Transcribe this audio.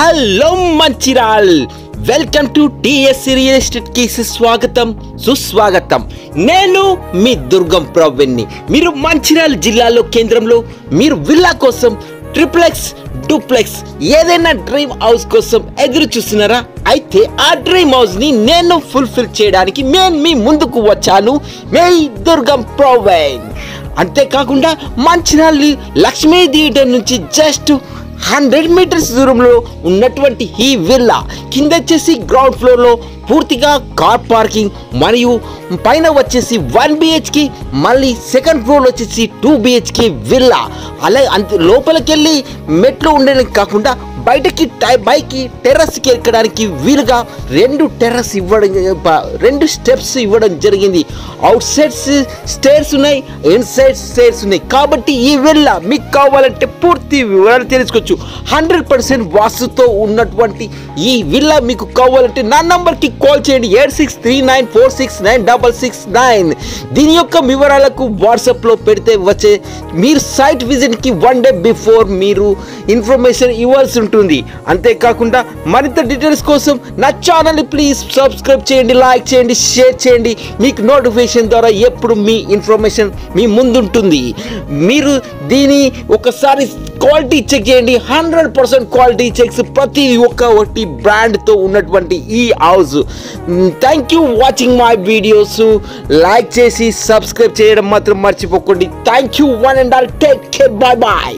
Hello Mancherial, welcome to TS real estate కి స్వాగతం సుస్వాగతం. నేను మీ దుర్గం ప్రవీణ్ని. మీరు మంచిర్యాల జిల్లాలో కేంద్రంలో మీరు విల్లా కోసం ట్రిప్లెక్స్ డూప్లెక్స్ ఏదైనా డ్రీమ్ హౌస్ కోసం ఎదురు చూస్తున్నారా? అయితే ఆ డ్రీమ్ హౌస్ ని నేను ఫుల్ఫిల్ చేయడానికి నేను మీ ముందుకు వచ్చాను, మీ దుర్గం ప్రవీణ్. అంతేకాకుండా మంచిర్యాల లక్ష్మీ థియేటర్ నుంచి జస్ట్ 100 మీటర్స్ దూరంలో ఉన్నటువంటి ఈ విల్లా కింద వచ్చేసి గ్రౌండ్ ఫ్లోర్లో పూర్తిగా కార్ పార్కింగ్ మరియు పైన వచ్చేసి 1 BHK, మళ్ళీ సెకండ్ ఫ్లోర్ వచ్చేసి 2 BHK విల్లా. అలాగే అంత లోపలికి వెళ్ళి మెట్లు ఉండడానికి కాకుండా బయటకి బైక్కి టెర్రస్కి ఎక్కడానికి వీలుగా 2 టెర్రస్ ఇవ్వడం, 2 స్టెప్స్ ఇవ్వడం జరిగింది. అవుట్ సైడ్ స్టేర్స్ ఉన్నాయి, ఇన్సైడ్ స్టేర్స్ ఉన్నాయి. కాబట్టి ఈ విల్లా మీకు కావాలంటే పూర్తి వివరాలు తెలుసుకోవచ్చు. 100% వాస్తుతో ఉన్నటువంటి ఈ విల్లా మీకు కావాలంటే నా నంబర్కి కాల్ చేయండి, 8639469669. దీని యొక్క వివరాలకు వాట్సాప్లో పెడితే వచ్చే మీరు సైట్ విజిట్కి 1 day బిఫోర్ మీరు ఇన్ఫర్మేషన్ ఇవ్వాల్సి ఉంటుంది. అంతేకాకుండా మరింత డీటెయిల్స్ కోసం నా ఛానల్ని ప్లీజ్ సబ్స్క్రైబ్ చేయండి, లైక్ చేయండి, షేర్ చేయండి. మీకు నోటిఫికేషన్ ద్వారా ఎప్పుడు మీ ఇన్ఫర్మేషన్ మీ ముందుంటుంది. మీరు దీని ఒకసారి క్వాలిటీ చెక్ చేయండి. 100% క్వాలిటీ చెక్స్, ప్రతి ఒక్కటి బ్రాండ్తో ఉన్నటువంటి ఈ house. Thank you watching my videos. Like చేసి సబ్స్క్రైబ్ చేయడం మాత్రం మర్చిపోకండి. Thank you one and all. Take care, bye bye.